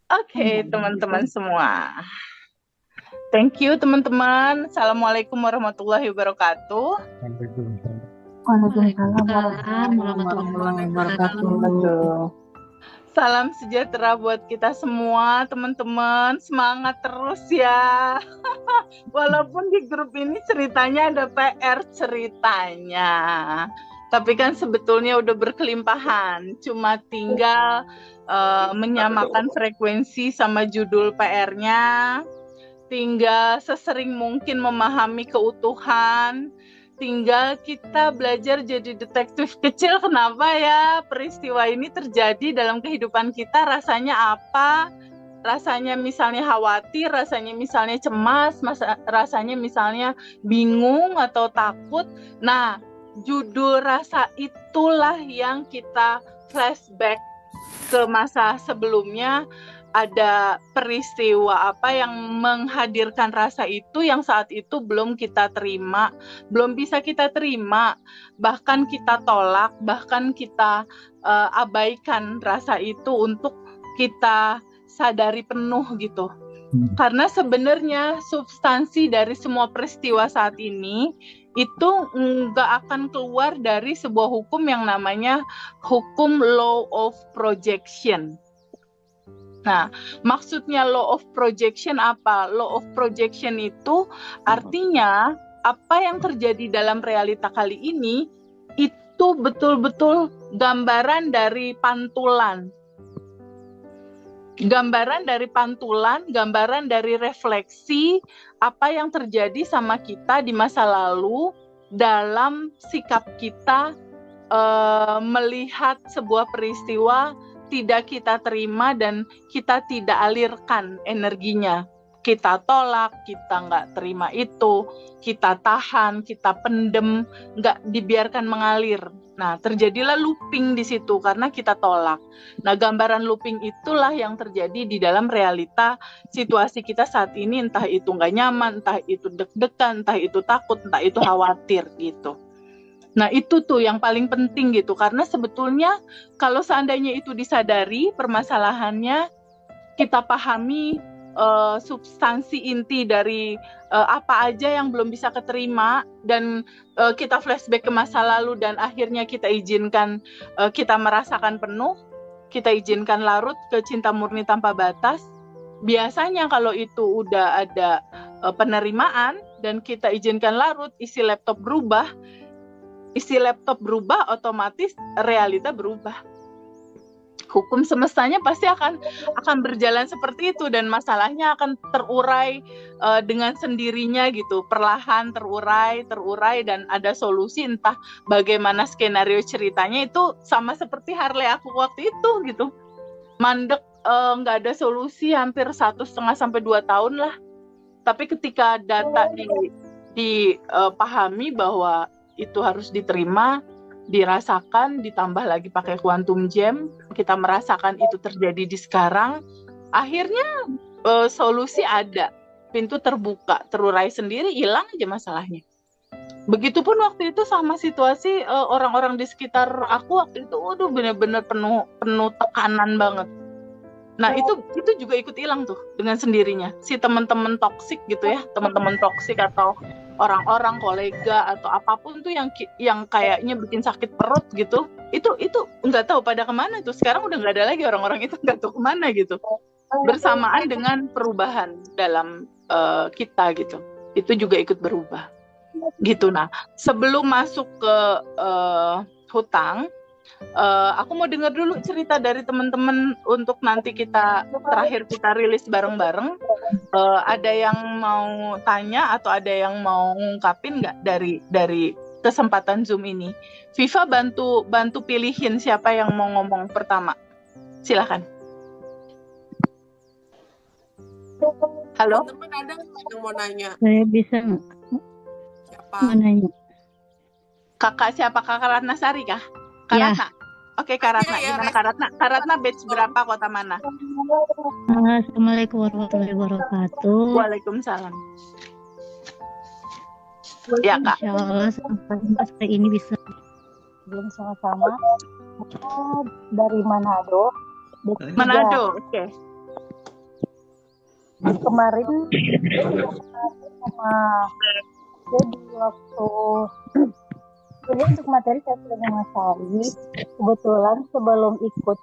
Oke, teman-teman semua. Thank you, teman-teman. Assalamualaikum warahmatullahi wabarakatuh. Waalaikumsalam warahmatullahi wabarakatuh. Salam sejahtera buat kita semua, teman-teman. Semangat terus ya. Walaupun di grup ini ceritanya ada PR ceritanya. Tapi kan sebetulnya udah berkelimpahan. Cuma tinggal menyamakan frekuensi sama judul PR-nya. Tinggal sesering mungkin memahami keutuhan. Tinggal kita belajar jadi detektif kecil. Kenapa ya peristiwa ini terjadi dalam kehidupan kita? Rasanya apa? Rasanya misalnya khawatir, rasanya misalnya cemas, rasanya misalnya bingung atau takut. Nah, judul rasa itulah yang kita flashback ke masa sebelumnya. Ada peristiwa apa yang menghadirkan rasa itu yang saat itu belum kita terima, belum bisa kita terima, bahkan kita tolak, bahkan kita abaikan rasa itu untuk kita sadari penuh gitu. Karena sebenarnya substansi dari semua peristiwa saat ini itu nggak akan keluar dari sebuah hukum yang namanya hukum law of projection. Nah, maksudnya law of projection apa? Law of projection itu artinya apa yang terjadi dalam realita kali ini itu betul-betul gambaran dari pantulan. Gambaran dari pantulan, gambaran dari refleksi apa yang terjadi sama kita di masa lalu dalam sikap kita melihat sebuah peristiwa tidak kita terima dan kita tidak alirkan energinya. Kita tolak, kita nggak terima itu, kita tahan, kita pendem, nggak dibiarkan mengalir. Nah, terjadilah looping di situ karena kita tolak. Nah, gambaran looping itulah yang terjadi di dalam realita situasi kita saat ini, entah itu nggak nyaman, entah itu deg-degan, entah itu takut, entah itu khawatir gitu. Nah, itu tuh yang paling penting gitu, karena sebetulnya kalau seandainya itu disadari permasalahannya, kita pahami substansi inti dari apa aja yang belum bisa keterima, dan kita flashback ke masa lalu dan akhirnya kita izinkan kita merasakan penuh, kita izinkan larut ke cinta murni tanpa batas. Biasanya kalau itu udah ada penerimaan dan kita izinkan larut, isi laptop berubah, otomatis realita berubah. Hukum semestanya pasti akan berjalan seperti itu dan masalahnya akan terurai dengan sendirinya gitu, perlahan terurai dan ada solusi. Entah bagaimana skenario ceritanya, itu sama seperti Harley aku waktu itu gitu, mandek, nggak ada solusi hampir 1,5 sampai 2 tahun lah. Tapi ketika data dipahami bahwa itu harus diterima, dirasakan, ditambah lagi pakai quantum jam, kita merasakan itu terjadi di sekarang, akhirnya solusi ada, pintu terbuka, terurai sendiri, hilang aja masalahnya. Begitupun waktu itu sama situasi orang-orang di sekitar aku waktu itu, waduh benar-benar penuh tekanan banget. Nah, itu juga ikut hilang tuh dengan sendirinya. Si teman-teman toksik gitu ya, teman-teman toksik atau orang-orang, kolega atau apapun tuh yang kayaknya bikin sakit perut gitu, itu nggak tahu pada kemana tuh. Sekarang udah nggak ada lagi orang-orang itu, nggak tahu kemana gitu. Bersamaan dengan perubahan dalam kita gitu, itu juga ikut berubah gitu. Nah, sebelum masuk ke hutang, aku mau dengar dulu cerita dari teman-teman untuk nanti kita terakhir kita rilis bareng-bareng. Ada yang mau tanya atau ada yang mau ngungkapin nggak dari kesempatan Zoom ini? Viva bantu pilihin siapa yang mau ngomong pertama. Silakan. Halo. Teman-teman ada yang mau nanya? Saya bisa nggak? Siapa? Mau nanya. Kakak siapa? Kakak Ratna Sari kah? Kak Ya. Ratna. Oke, Kak Ratna. Gimana Kak Ratna? Kak Ratna batch berapa, kota mana? Assalamualaikum warahmatullahi wabarakatuh. Waalaikumsalam. Ya, Kak. Insya Allah sampai ini bisa. Belum sama-sama. Dari Manado. Manado, oke. kemarin sama jadi waktu jadi untuk materi saya sudah menguasai. Kebetulan sebelum ikut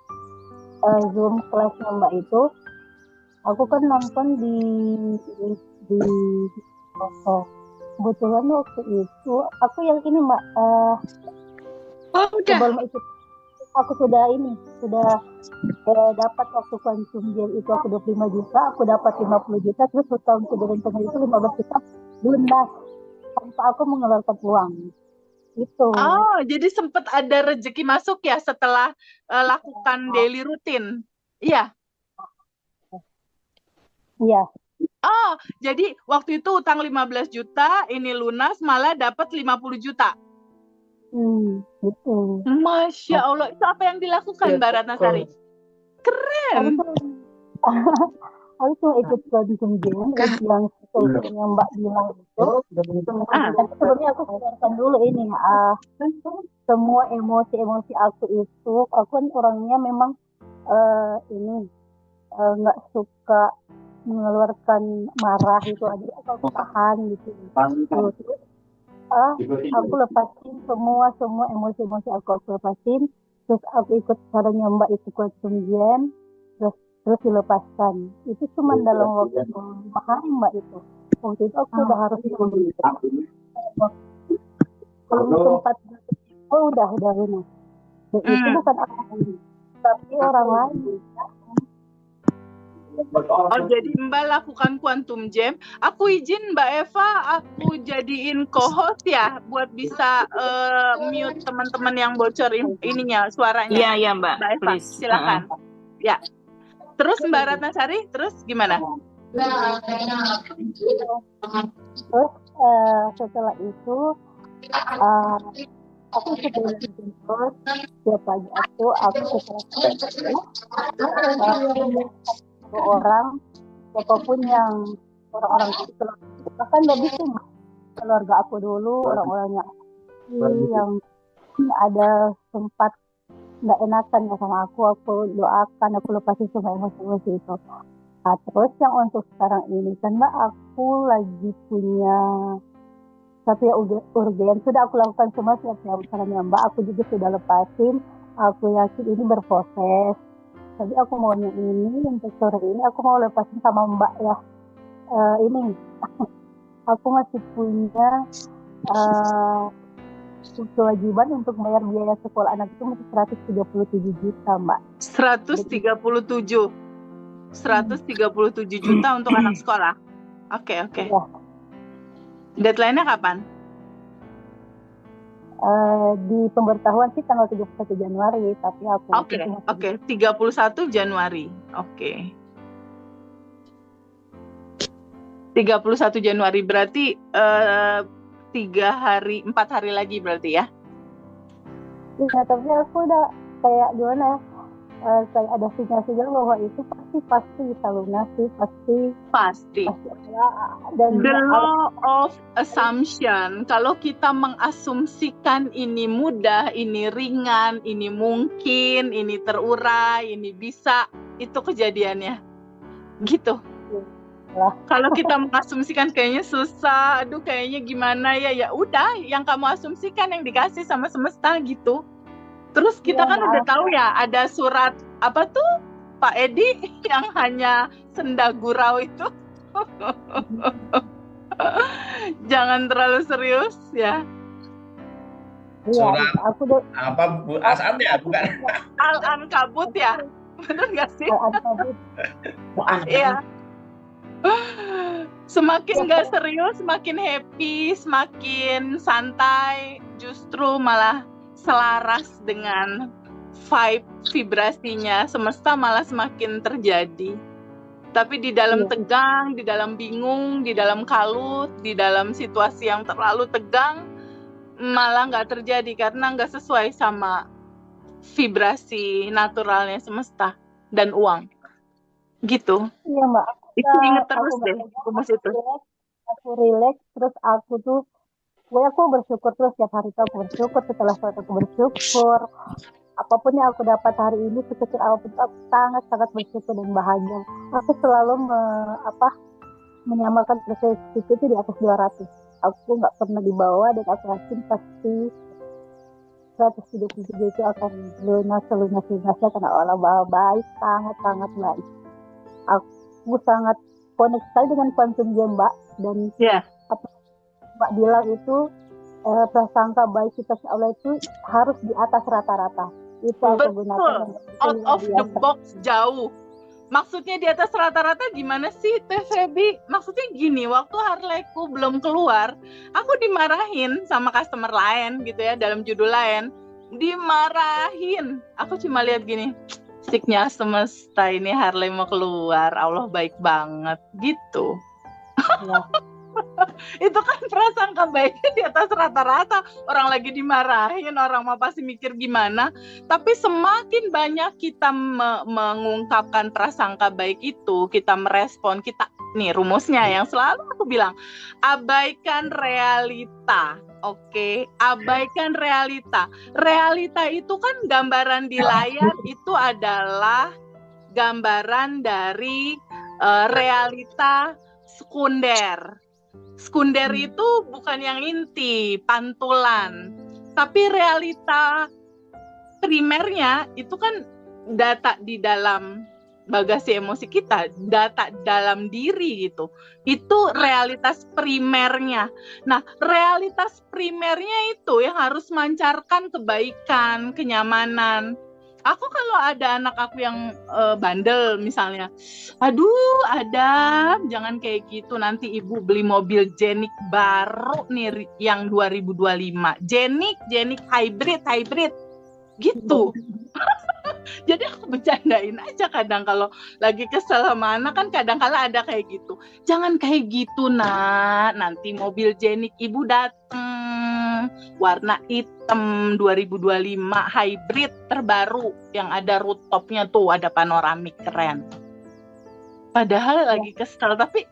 Zoom kelasnya Mbak itu, aku kan nonton di foto. Kebetulan waktu itu aku yang ini Mbak, sebelum ikut aku sudah dapat waktu konsum gel itu aku 25 juta, aku dapat 50 juta, terus hutang ke tengah itu 15 juta lunas tanpa aku mengeluarkan uang. Itu. Oh, jadi sempat ada rezeki masuk ya setelah lakukan daily rutin. Iya. Iya. Oh, jadi waktu itu utang 15 juta, ini lunas malah dapat 50 juta. Gitu. Masya Allah, itu apa yang dilakukan Mbak Ratnasari? Keren. Aku cuma ikut konsum gel yang Mbak bilang itu. Tapi sebenarnya aku keluarkan dulu ini semua emosi aku itu. Aku kan orangnya memang nggak suka mengeluarkan marah itu aja. Aku tahan gitu. Terus aku lepasin semua emosi aku lepasin. Terus aku ikut caranya Mbak itu konsum gel. Terus dilepaskan. Itu cuma dalam waktu 5 hari Mbak itu. Waktu itu aku udah harus kalau sempat udah lunas. Itu bukan aku, tapi orang lain. Oh, jadi Mbak lakukan quantum jam. Aku izin Mbak Eva, aku jadiin co-host ya, buat bisa mute teman-teman yang bocor ininya, suaranya. Iya Mbak. Mbak Eva, silakan. Ya. Terus Mbak Ratnasari, terus gimana? Terus setelah itu aku sebelum jemput setiap pagi aku orang siapapun yang orang-orang itu bahkan lebih sih keluarga aku dulu, orang-orangnya yang ada sempat nggak enakan ya sama aku doakan, aku lepasin semua emosi itu. Nah, terus yang untuk sekarang ini kan Mbak, aku lagi punya satu ya urgen, sudah aku lakukan semua siap-siap caranya Mbak, aku juga sudah lepasin, aku yakin ini berproses. Tapi aku maunya ini untuk sore ini aku mau lepasin sama Mbak ya. Ini aku masih punya kewajiban untuk bayar biaya sekolah anak itu masih 137 juta Mbak. 137 juta untuk anak sekolah. Oke. Ya. Deadline-nya kapan? Di pemberitahuan sih tanggal 31 Januari, tapi aku Oke. 31 Januari. Oke. 31 Januari berarti 4 hari lagi berarti ya? Iya, tapi aku udah kayak gimana ya? Kayak ada sinyal-sinyal bahwa itu pasti bisa lunas sih, pasti. Dan the law of assumption, kalau kita mengasumsikan ini mudah, ini ringan, ini mungkin, ini terurai, ini bisa, itu kejadiannya gitu. Kalau kita mengasumsikan kayaknya susah, aduh kayaknya gimana ya udah, yang kamu asumsikan yang dikasih sama semesta gitu. Terus kita kan udah tahu ya, ada surat apa tuh Pak Edi yang hanya senda gurau itu. Jangan terlalu serius ya. Surat apa Bu Asam ya, bukan? Al-Ankabut ya, benar nggak sih? Al-Ankabut. Iya. Semakin nggak serius, semakin happy, semakin santai, justru malah selaras dengan vibrasinya semesta malah semakin terjadi. Tapi di dalam tegang, di dalam bingung, di dalam kalut, di dalam situasi yang terlalu tegang, malah nggak terjadi karena nggak sesuai sama vibrasi naturalnya semesta dan uang. Gitu. Iya Mbak. Itu inget terus deh, rumus itu. Aku relax, terus aku tuh aku bersyukur terus setiap hari tuh aku bersyukur, setelah sholat aku bersyukur, apapun yang aku dapat hari ini, sekecil apapun, aku sangat-sangat bersyukur dan bahagia. Aku selalu menyamakan persepsi itu di atas 200. Aku nggak pernah di bawah, dan aku yakin pasti 133 itu akan lunas karena Allah baik, sangat-sangat baik. Aku sangat connect sekali dengan quantum game, Mbak, dan apa Mbak bilang itu prasangka baik kita ke Allah itu harus di atas rata-rata. Itu aku gunakan. Out of the box jauh. Maksudnya di atas rata-rata gimana sih, Teh Febi? Maksudnya gini, waktu Harley-ku belum keluar, aku dimarahin sama customer lain gitu ya, dalam judul lain. Dimarahin. Aku cuma lihat gini, siknya semesta ini Harley mau keluar, Allah baik banget gitu. Ya. Itu kan prasangka baiknya di atas rata-rata. Orang lagi dimarahin, orang mau pasti mikir gimana. Tapi semakin banyak kita mengungkapkan prasangka baik itu, kita merespon, kita nih rumusnya yang selalu aku bilang, abaikan realita. Oke, abaikan realita. Realita itu kan gambaran di layar, itu adalah gambaran dari realita sekunder. Sekunder itu bukan yang inti, pantulan. Tapi realita primernya itu kan data di dalam bagasi emosi kita, data dalam diri gitu. Itu realitas primernya. Nah, realitas primernya itu yang harus mancarkan kebaikan, kenyamanan. Aku kalau ada anak aku yang bandel misalnya, aduh Adam, jangan kayak gitu, nanti ibu beli mobil Jenik baru nih yang 2025. Jenik hybrid gitu. Jadi aku bercandain aja kadang kalau lagi kesel sama anak, kan kadang-kala ada kayak gitu. Jangan kayak gitu nak, nanti mobil Jenik ibu dateng warna hitam 2025 hybrid terbaru yang ada rooftopnya tuh, ada panoramik keren. Padahal lagi kesel, tapi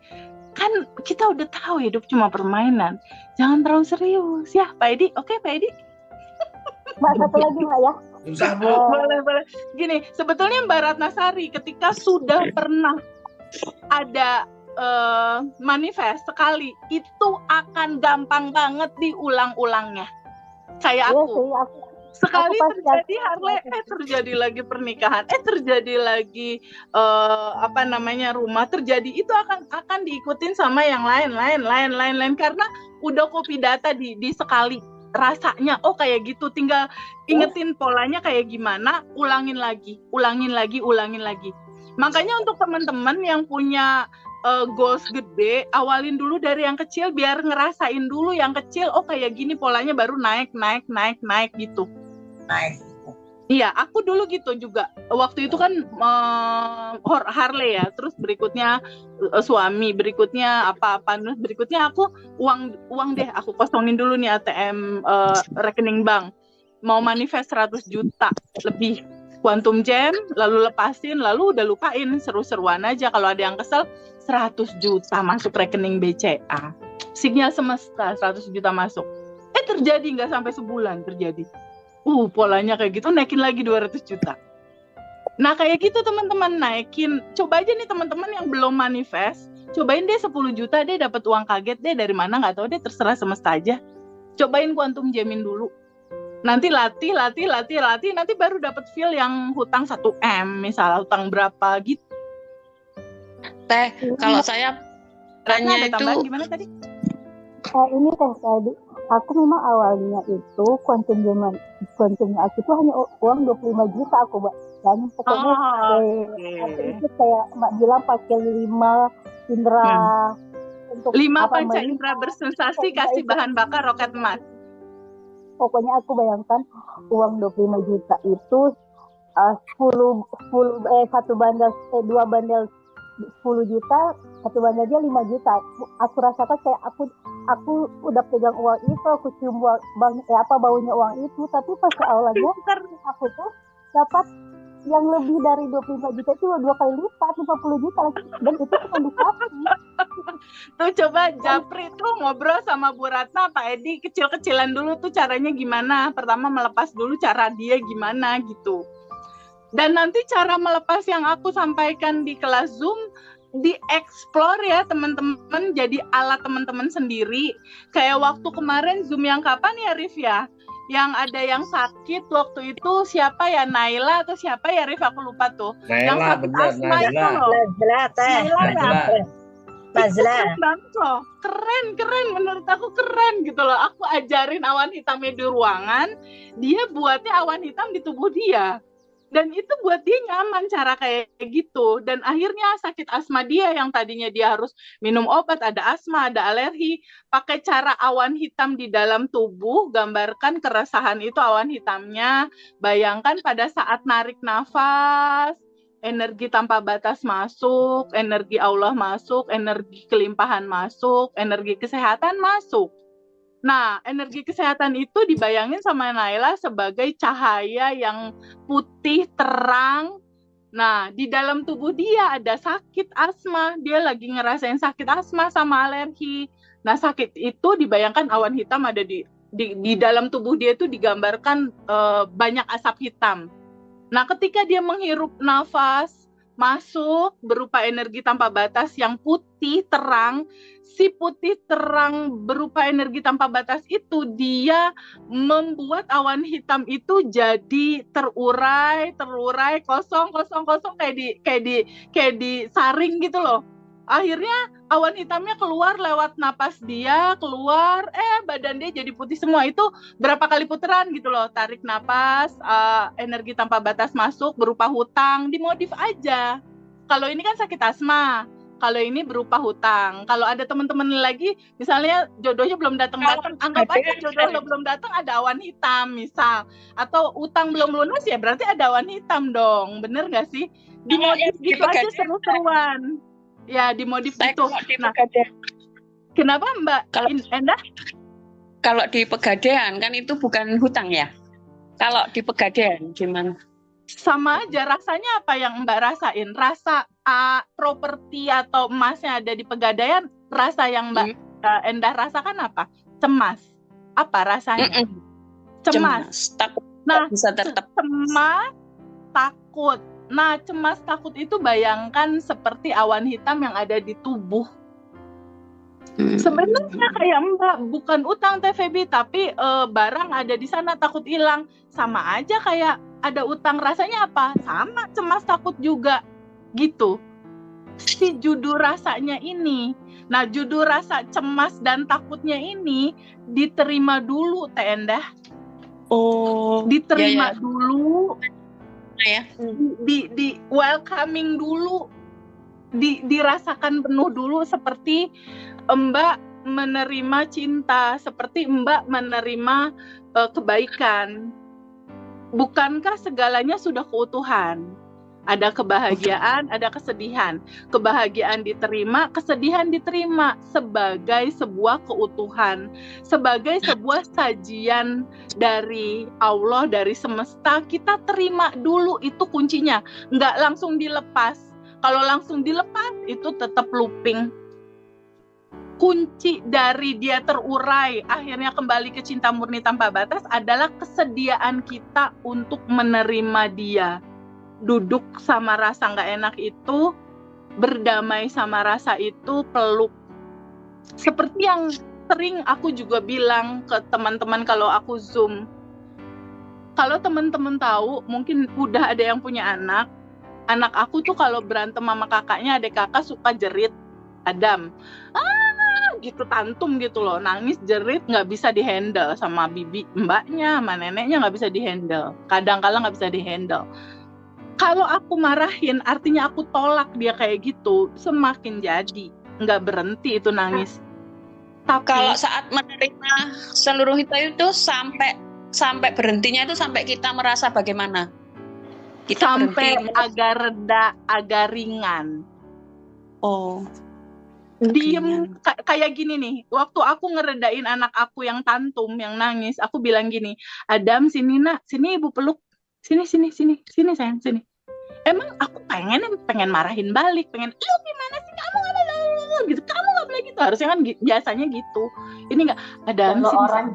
kan kita udah tahu hidup cuma permainan. Jangan terlalu serius ya Pak Edi. Oke Pak Edi. Mbak, satu lagi Mbak ya. Susah, Bu. Boleh. Gini, sebetulnya Mbak Ratnasari ketika sudah pernah ada manifest sekali, itu akan gampang banget diulang-ulangnya. Kayak aku. Iya, sekali terjadi Harley, terjadi lagi pernikahan, terjadi lagi rumah, terjadi, itu akan diikutin sama yang lain karena udah copy data di sekali. Rasanya kayak gitu, tinggal ingetin polanya kayak gimana, ulangin lagi. Makanya untuk teman-teman yang punya goals gede, awalin dulu dari yang kecil biar ngerasain dulu yang kecil, kayak gini polanya, baru naik gitu. Naik. Iya, aku dulu gitu juga. Waktu itu kan Harley ya, terus berikutnya suami, berikutnya apa-apa, terus berikutnya aku uang deh, aku kosongin dulu nih ATM rekening bank. Mau manifest 100 juta lebih. Quantum Jam, lalu lepasin, lalu udah lupain, seru-seruan aja. Kalau ada yang kesel, 100 juta masuk rekening BCA. Sinyal semesta, 100 juta masuk. Terjadi, nggak sampai sebulan terjadi. Polanya kayak gitu, naikin lagi 200 juta. Nah kayak gitu teman-teman, naikin. Coba aja nih teman-teman yang belum manifest, cobain deh 10 juta deh, dapat uang kaget deh, dari mana nggak tahu deh, terserah semesta aja. Cobain Quantum Jamin dulu. Nanti latih, nanti baru dapat feel yang hutang 1M, misalnya hutang berapa gitu. Teh, kalau saya tanya itu gimana tadi? Ini tadi, aku memang awalnya itu kuantumnya aku itu hanya uang 25 juta aku, Mbak. Dan pokoknya itu kayak Mbak bilang pakai 5 indera untuk 5 panca indera bersensasi, kasih bahan bakar roket emas. Pokoknya aku bayangkan uang 25 juta itu 2 bandel 10 juta, 1 bandelnya 5 juta. Aku rasakan kayak aku udah pegang uang itu, aku cium baunya uang itu, tapi pas awalnya aku tuh dapat yang lebih dari 25 juta itu 2 kali lipat, 50 juta lagi. Dan itu cuma dikasih. Tuh coba Japri tuh ngobrol sama Bu Ratna, Pak Edi kecil-kecilan dulu tuh caranya gimana. Pertama melepas dulu cara dia gimana gitu. Dan nanti cara melepas yang aku sampaikan di kelas Zoom dieksplor ya teman-teman, jadi alat teman-teman sendiri. Kayak waktu kemarin Zoom yang kapan ya Rif ya? Yang ada yang sakit waktu itu siapa ya, Naila atau siapa ya Rif, aku lupa tuh. Yang Naila, sakit benar, asma itu Naila. loh. Nazla teh. Naila ya. Nazla. Nazla. Keren banget loh, keren menurut aku keren gitu loh. Aku ajarin awan hitamnya di ruangan, dia buatnya awan hitam di tubuh dia. Dan itu buat dia nyaman cara kayak gitu. Dan akhirnya sakit asma dia yang tadinya dia harus minum obat, ada asma, ada alergi, pakai cara awan hitam di dalam tubuh, gambarkan keresahan itu awan hitamnya. Bayangkan pada saat narik nafas, energi tanpa batas masuk, energi Allah masuk, energi kelimpahan masuk, energi kesehatan masuk. Nah, energi kesehatan itu dibayangin sama Naila sebagai cahaya yang putih, terang. Nah, di dalam tubuh dia ada sakit asma. Dia lagi ngerasain sakit asma sama alergi. Nah, sakit itu dibayangkan awan hitam ada di dalam tubuh dia itu digambarkan banyak asap hitam. Nah, ketika dia menghirup nafas, masuk berupa energi tanpa batas yang putih terang, si putih terang berupa energi tanpa batas itu dia membuat awan hitam itu jadi terurai kosong kayak di saring gitu loh. Akhirnya awan hitamnya keluar lewat napas dia, keluar badan dia jadi putih semua. Itu berapa kali putaran gitu loh, tarik napas, energi tanpa batas masuk berupa hutang, dimodif aja. Kalau ini kan sakit asma, kalau ini berupa hutang. Kalau ada teman-teman lagi, misalnya jodohnya belum datang-datang, anggap aja jodoh lo belum datang ada awan hitam misal. Atau utang belum lunas ya berarti ada awan hitam dong, bener nggak sih? Dimodif gitu aja seru-seruan. Ya dimodif itu. Nah, kenapa Mbak Endah? Kalau di Pegadaian kan itu bukan hutang ya? Kalau di Pegadaian gimana? Sama aja, rasanya apa yang Mbak rasain? Rasa properti atau emasnya ada di Pegadaian, rasa yang Mbak Endah rasakan apa? Cemas. Apa rasanya? Cemas. Takut nah, bisa tetap. Cemas, takut. Nah, cemas takut itu bayangkan seperti awan hitam yang ada di tubuh. Sebenarnya kayak Mbak bukan utang TVB, tapi barang ada di sana takut hilang. Sama aja kayak ada utang, rasanya apa? Sama, cemas takut juga gitu. Si judul rasanya ini. Nah, judul rasa cemas dan takutnya ini diterima dulu, Teh Endah. Oh, diterima dulu. Ya. Di welcoming dulu, dirasakan penuh dulu, seperti Mbak menerima cinta, seperti Mbak menerima kebaikan. Bukankah segalanya sudah keutuhan? Ada kebahagiaan, ada kesedihan. Kebahagiaan diterima, kesedihan diterima sebagai sebuah keutuhan, sebagai sebuah sajian dari Allah, dari semesta. Kita terima dulu, itu kuncinya. Nggak langsung dilepas. Kalau langsung dilepas, itu tetap looping. Kunci dari dia terurai, akhirnya kembali ke cinta murni tanpa batas adalah kesediaan kita untuk menerima dia. Duduk sama rasa nggak enak itu, berdamai sama rasa itu, peluk. Seperti yang sering aku juga bilang ke teman-teman kalau aku Zoom. Kalau teman-teman tahu, mungkin udah ada yang punya anak. Anak aku tuh kalau berantem sama kakaknya, adik kakak suka jerit, Adam. Gitu, tantum gitu loh, nangis, jerit, nggak bisa dihandle sama bibi, mbaknya, sama neneknya nggak bisa dihandle. Kadang-kala nggak bisa dihandle. Kalau aku marahin, artinya aku tolak dia kayak gitu, semakin jadi, nggak berhenti itu nangis. Tapi kalau saat menerima seluruh itu sampai berhentinya itu sampai kita merasa bagaimana? Kita sampai agak reda, agak ringan. Oh. Diem kayak gini nih. Waktu aku ngeredain anak aku yang tantum, yang nangis, aku bilang gini, Adam, sini nak, sini ibu peluk. Sini sayang, sini. Emang aku pengen marahin balik, pengen, lu gimana sih kamu, gitu, kamu gitu, harusnya kan biasanya gitu. Ini enggak ada Kalau orang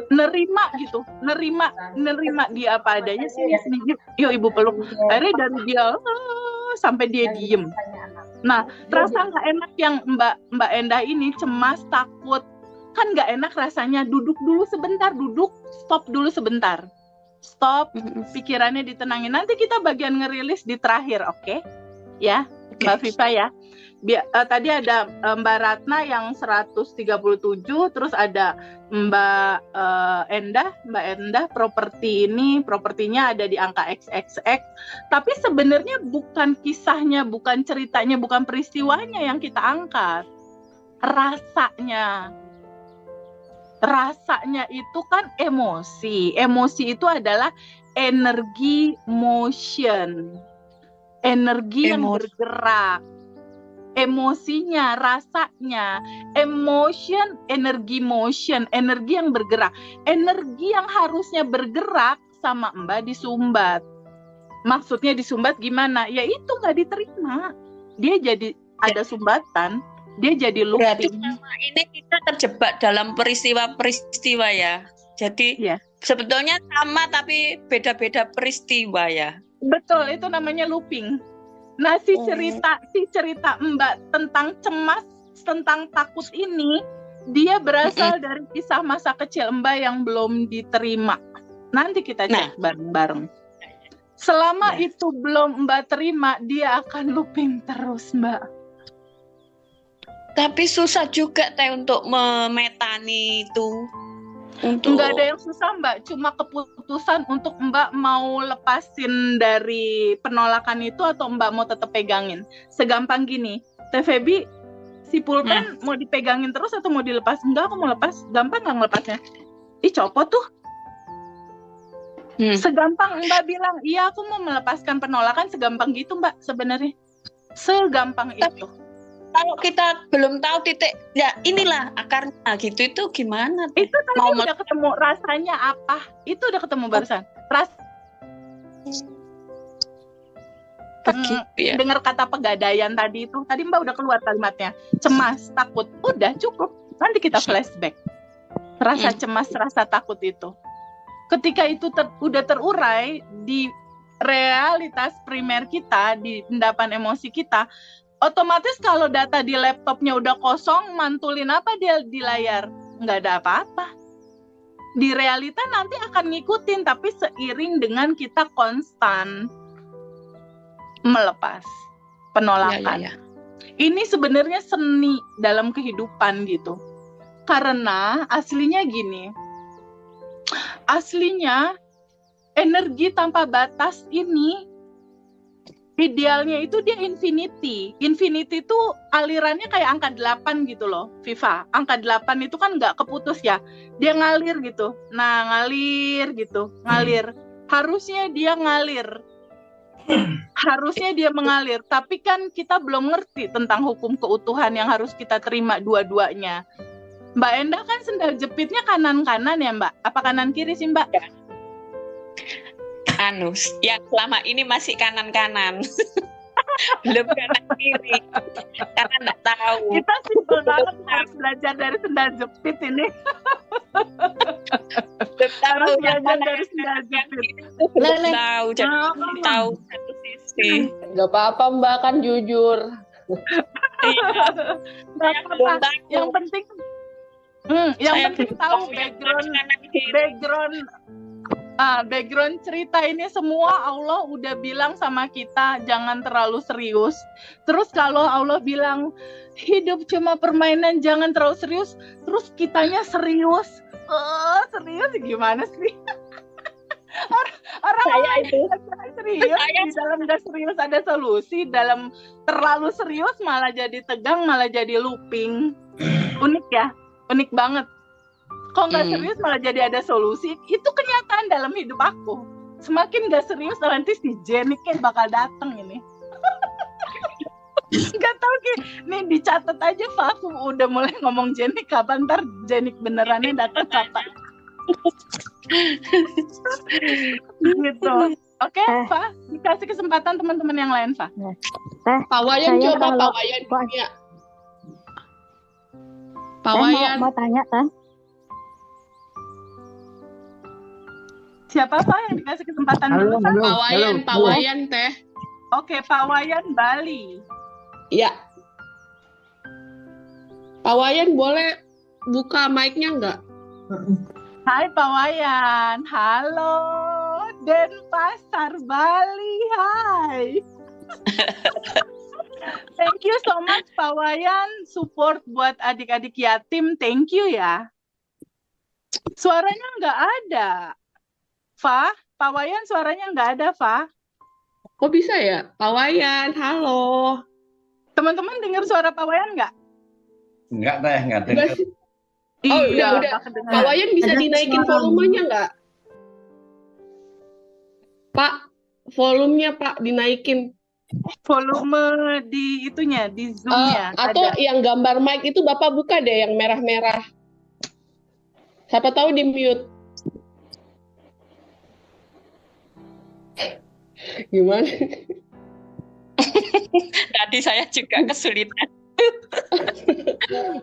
nerima gitu, nerima dia apa adanya sini. Yuk ibu peluk. Akhirnya dari dia sampai dia diem. Nah, rasa nggak enak yang Mbak Endah ini, cemas, takut, kan nggak enak rasanya. Duduk dulu sebentar, stop dulu sebentar. Stop, pikirannya ditenangin. Nanti kita bagian ngerilis di terakhir, oke? Ya, Mbak Viva ya. Tadi ada Mbak Ratna yang 137, terus ada Mbak Endah, propertinya ada di angka XXX. Tapi sebenarnya bukan kisahnya, bukan ceritanya, bukan peristiwanya yang kita angkat. Rasanya itu kan emosi. Emosi itu adalah energi motion. Energi yang bergerak. Emosinya, rasanya. Emotion, energi motion. Energi yang bergerak. Energi yang harusnya bergerak sama Mbak disumbat. Maksudnya disumbat gimana? Ya itu nggak diterima. Dia jadi ada sumbatan. Dia jadi berarti looping. selama ini kita terjebak dalam peristiwa-peristiwa ya. Jadi sebetulnya sama tapi beda-beda peristiwa ya. Betul, itu namanya looping. Nah, si cerita Mbak tentang cemas, tentang takut ini, dia berasal dari kisah masa kecil Mbak yang belum diterima. Nanti kita cek bareng-bareng. Selama itu belum Mbak terima, dia akan looping terus, Mbak. Tapi susah juga Teh untuk memetani itu. Nggak ada yang susah Mbak, cuma keputusan untuk Mbak mau lepasin dari penolakan itu atau Mbak mau tetap pegangin. Segampang gini, Teh Febi, si pulpen mau dipegangin terus atau mau dilepas? Enggak, aku mau lepas. Gampang nggak ngelepasnya? Ih, copot tuh. Segampang Mbak bilang, iya aku mau melepaskan penolakan, segampang gitu Mbak sebenarnya. Segampang itu. Kalau kita belum tahu titik, ya inilah akarnya gitu, itu gimana? Itu tadi udah ketemu rasanya apa? Itu udah ketemu barusan. Dengar kata pegadaian tadi itu. Tadi Mbak udah keluar kalimatnya. Cemas, takut. Udah cukup. Nanti kita flashback. Rasa cemas, rasa takut itu. Ketika itu udah terurai di realitas primer kita, di endapan emosi kita, otomatis kalau data di laptopnya udah kosong, mantulin apa dia di layar? Nggak ada apa-apa. Di realita nanti akan ngikutin, tapi seiring dengan kita konstan melepas penolakan. Ini sebenarnya seni dalam kehidupan gitu. Karena aslinya gini, aslinya energi tanpa batas ini idealnya itu dia infinity. Infinity itu alirannya kayak angka 8 gitu loh, Viva. Angka 8 itu kan nggak keputus ya. Dia ngalir gitu. Nah, ngalir gitu, ngalir. Harusnya dia ngalir. Harusnya dia mengalir. Tapi kan kita belum ngerti tentang hukum keutuhan yang harus kita terima dua-duanya. Mbak Endah kan sendal jepitnya kanan-kanan ya, Mbak? Apa kanan-kiri sih, Mbak? Ya selama ini masih kanan-kanan. Belum kanan kiri. Karena enggak tahu. Kita simpel banget harus belajar dari sendal jepit ini. Harus belajar dari sendal jepit. Belum tahu, jadi tahu satu sisi. Enggak apa-apa Mbak, kan jujur. Yang penting tahu background cerita ini semua Allah udah bilang sama kita jangan terlalu serius. Terus kalau Allah bilang hidup cuma permainan, jangan terlalu serius. Terus kitanya serius. Serius gimana sih? Orang serius, di dalam gak serius ada solusi, dalam terlalu serius malah jadi tegang, malah jadi looping. Unik ya, unik banget. Kalau nggak serius malah jadi ada solusi. Itu kenyataan dalam hidup aku. Semakin nggak serius nanti si Jenik bakal datang ini. Nggak tahu nih dicatat aja Pak. Aku udah mulai ngomong Jenik kapan, ntar Jenik benerannya datang kapan. Gitu. Oke, Pak, dikasih kesempatan teman-teman yang lain, Pak. Pak Wayan coba, Pak Wayan punya. Pak Wayan. Mau tanya kan? Siapa Pak yang dikasih kesempatan dulu? Pak? Pak Wayan teh. Oke, Pak Wayan Bali. Ya. Pak Wayan boleh buka mic-nya nggak? Hai Pak Wayan, halo Denpasar Bali, hai. Thank you so much Pak Wayan, support buat adik-adik yatim, thank you ya. Suaranya nggak ada, Fa. Pak Wayan suaranya nggak ada, Fa. Kok bisa ya? Pak Wayan, halo. Teman-teman dengar suara Pak Wayan nggak? Enggak teh, enggak dengar. Oh, Iya, udah. nggak kedengeran. Pak Wayan bisa dinaikin volumenya nggak? Pak, volumenya Pak dinaikin. Volume di itunya, di Zoom-nya. Atau ada. yang gambar mic itu Bapak buka deh yang merah-merah. Siapa tahu di mute. Gimana? Tadi saya juga kesulitan.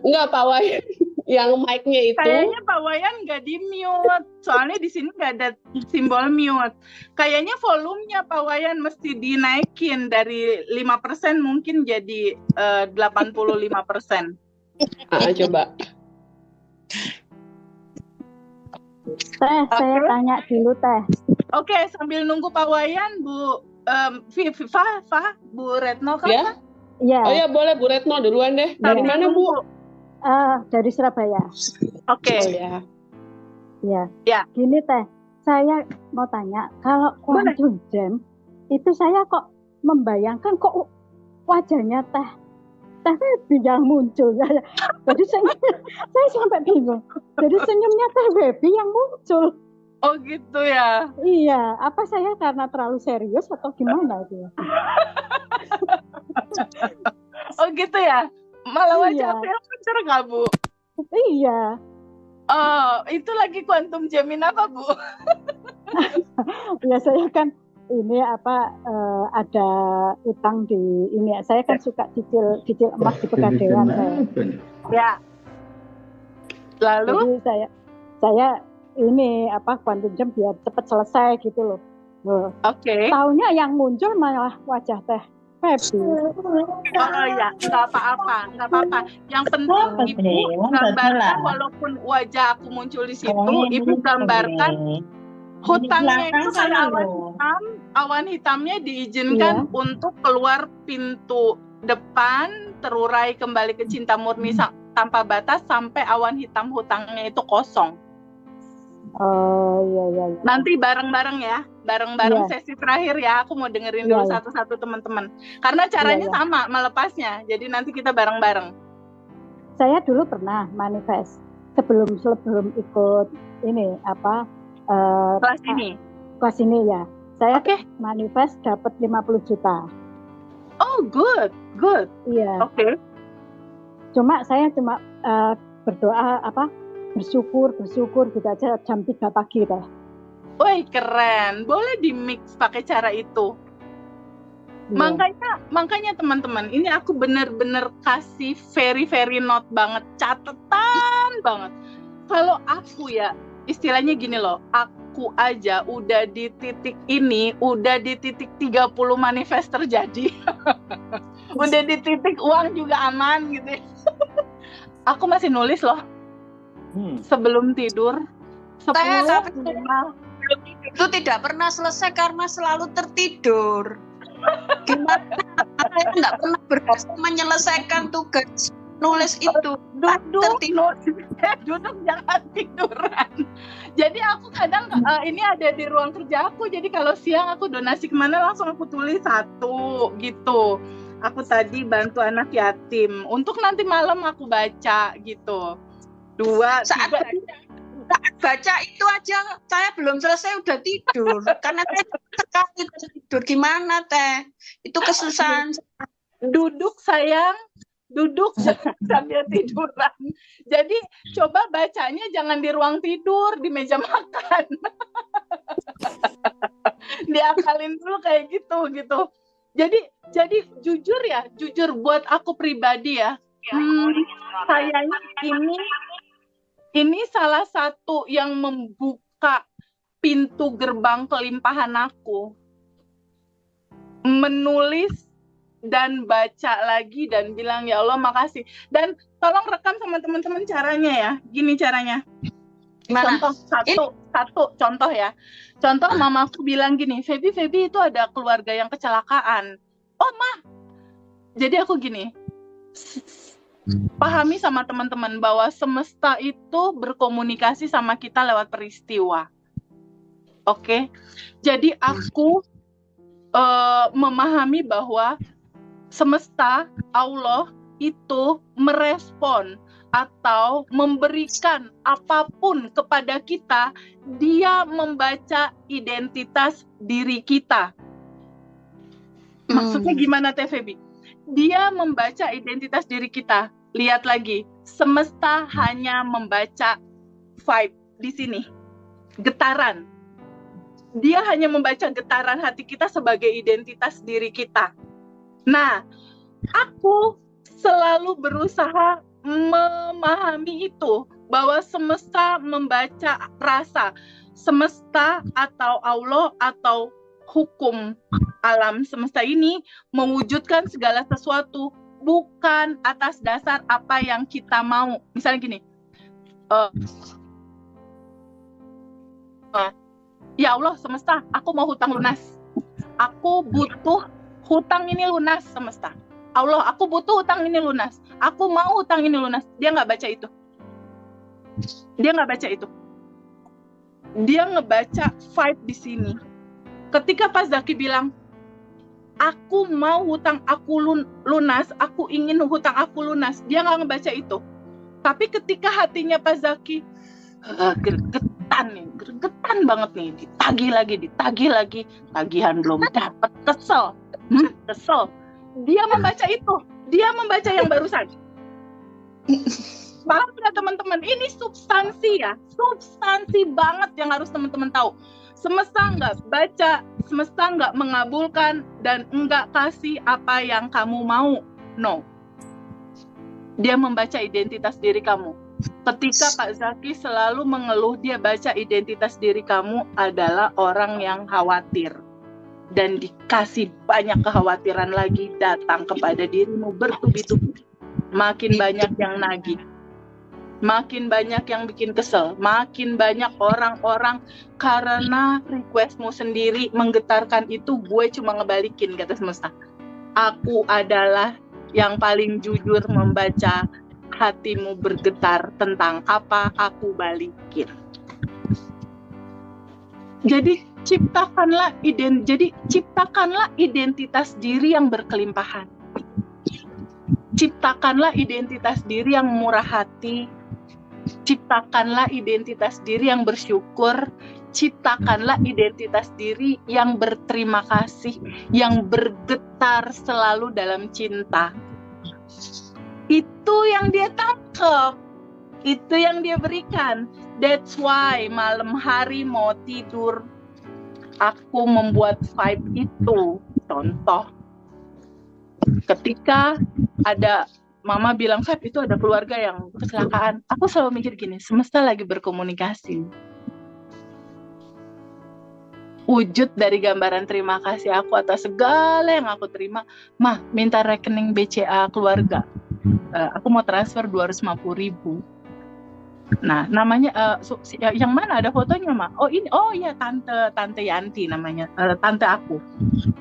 Enggak, Pak Wayan. Yang mic-nya itu. Kayaknya Pak Wayan nggak di mute, soalnya di sini nggak ada simbol mute. Kayaknya volumenya Pak Wayan mesti dinaikin dari 5% mungkin jadi 85%. Coba. Teh, saya tanya dulu Teh. Oke, sambil nunggu Pak Wayan, Bu Bu Retno kan? Ya? Iya. Oh ya, boleh Bu Retno duluan deh. Dari mana, Bu? Dari Surabaya. Oke. Oh ya. Iya. Ya. Gini Teh, saya mau tanya, kalau quantum jam itu saya kok membayangkan kok wajahnya Teh Webi yang muncul. Jadi saya sampai bingung. Jadi senyumnya Teh Webi yang muncul. Oh gitu ya. Iya, apa saya karena terlalu serius atau gimana itu? Oh gitu ya. Malah wajah Iya. aku yang muncul nggak, Bu? Iya. Oh, itu lagi kuantum jamin apa, Bu? Ya saya kan ini ada utang di ini. Saya kan suka cicil emas di Pegadaian. Ya. Lalu? Jadi saya ini quantum jam biar cepat selesai gitu loh. Oke. Taunya yang muncul malah wajah Teh Febi. Oh ya, nggak apa-apa. Yang penting Ibu gambarkan walaupun wajah aku muncul di situ, Ibu gambarkan hutangnya itu kayak awan hitamnya diizinkan untuk keluar pintu depan, terurai kembali ke cinta murni tanpa batas sampai awan hitam hutangnya itu kosong. Oh iya. Nanti bareng-bareng ya, sesi terakhir ya. Aku mau dengerin dulu satu-satu teman-teman. Karena caranya sama melepasnya. Jadi nanti kita bareng-bareng. Saya dulu pernah manifest sebelum ikut ini kelas ini ya. Saya manifest dapat 50 juta. Oh good. Iya. Oke. Saya cuma berdoa bersyukur gitu aja jam 3 pagi Teh. Woi keren, boleh di mix pakai cara itu. Makanya teman-teman, ini aku bener-bener kasih very note banget, catatan banget. Kalau aku ya, istilahnya gini loh, aku aja udah di titik ini, udah di titik 30 manifest terjadi. Udah di titik uang juga aman gitu ya. Aku masih nulis loh. Sebelum tidur 10 itu tidak pernah selesai karena selalu tertidur. Gimana? Saya nggak pernah berhasil menyelesaikan tugas nulis itu. Duduk jangan tiduran. Jadi aku kadang ini ada di ruang kerja aku. Jadi kalau siang aku donasi kemana langsung aku tulis 1 gitu. Aku tadi bantu anak yatim. Untuk nanti malam aku baca gitu. 2, saat baca itu aja saya belum selesai udah tidur karena saya sekali tidur. Gimana Teh? Itu kesusahan. Duduk sayang, duduk sambil tiduran. Jadi coba bacanya jangan di ruang tidur, di meja makan. Diakalin dulu kayak gitu. Jadi jujur buat aku pribadi ya. Kayaknya ini salah satu yang membuka pintu gerbang kelimpahan aku. Menulis dan baca lagi dan bilang, ya Allah makasih. Dan tolong rekam sama teman-teman caranya ya. Gini caranya. Gimana? Contoh satu contoh ya. Contoh mamaku bilang gini, Feby itu ada keluarga yang kecelakaan. Oh Ma. Jadi aku gini, pahami sama teman-teman bahwa semesta itu berkomunikasi sama kita lewat peristiwa. Oke? Jadi aku memahami bahwa semesta, Allah itu merespon atau memberikan apapun kepada kita, dia membaca identitas diri kita. Maksudnya gimana Teh Feby? Dia membaca identitas diri kita. Lihat lagi, semesta hanya membaca vibe di sini, getaran. Dia hanya membaca getaran hati kita sebagai identitas diri kita. Nah, aku selalu berusaha memahami itu, bahwa semesta membaca rasa. Semesta atau Allah atau hukum alam semesta ini mewujudkan segala sesuatu bukan atas dasar apa yang kita mau. Misalnya gini, ya Allah semesta, aku mau hutang lunas. Aku butuh hutang ini lunas semesta. Allah, aku butuh hutang ini lunas. Aku mau hutang ini lunas. Dia nggak baca itu. Dia nggak baca itu. Dia ngebaca vibe di sini. Ketika Pak Zaki bilang, aku mau hutang aku lunas, aku ingin hutang aku lunas. Dia nggak ngebaca itu. Tapi ketika hatinya Pak Zaki, gergetan banget nih. Ditagih lagi. Tagihan belum dapat, kesel. Dia membaca itu. Dia membaca yang barusan. Paham ya teman-teman? Ini substansi ya. Substansi banget yang harus teman-teman tahu. Semesta nggak baca, semesta nggak mengabulkan, dan nggak kasih apa yang kamu mau. No. Dia membaca identitas diri kamu. Ketika Pak Zaki selalu mengeluh, dia baca identitas diri kamu adalah orang yang khawatir. Dan dikasih banyak kekhawatiran lagi datang kepada dirimu bertubi-tubi. Makin banyak yang nagih, makin banyak yang bikin kesel, makin banyak orang-orang karena requestmu sendiri menggetarkan itu, gue cuma ngebalikin, kata semesta. Aku adalah yang paling jujur membaca hatimu bergetar tentang apa, aku balikin. Jadi ciptakanlah identitas diri yang berkelimpahan. Ciptakanlah identitas diri yang murah hati. Ciptakanlah identitas diri yang bersyukur. Ciptakanlah identitas diri yang berterima kasih, yang bergetar selalu dalam cinta. Itu yang dia tangkap. Itu yang dia berikan. That's why malam hari mau tidur, aku membuat vibe itu. Contoh, ketika ada mama bilang, Feb, itu ada keluarga yang kecelakaan. Aku selalu mikir gini, semesta lagi berkomunikasi. Wujud dari gambaran terima kasih aku atas segala yang aku terima. Ma, minta rekening BCA keluarga. Aku mau transfer 250.000. Nah, namanya yang mana ada fotonya, Ma? Oh ini, oh ya tante Yanti namanya, tante aku.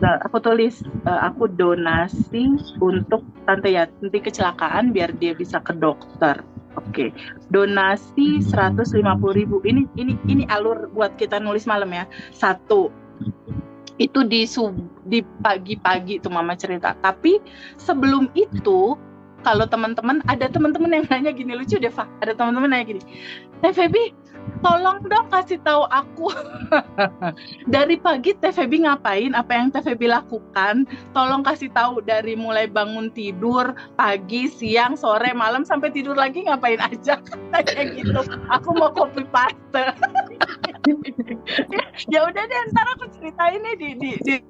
Nah, aku tulis aku donasi untuk tante Yanti kecelakaan biar dia bisa ke dokter. Oke. Donasi 150.000. Ini alur buat kita nulis malam ya. 1. Itu di pagi-pagi tuh Mama cerita. Tapi sebelum itu, kalau teman-teman, ada teman-teman yang nanya gini, lucu deh, Fa. Ada teman-teman nanya gini, Teh Feby, tolong dong kasih tahu aku dari pagi Teh Feby ngapain, apa yang Teh Feby lakukan. Tolong kasih tahu dari mulai bangun tidur, pagi, siang, sore, malam, sampai tidur lagi ngapain aja. Kayak gitu. Aku mau copy paste. Ya udah deh, ntar aku ceritain nih di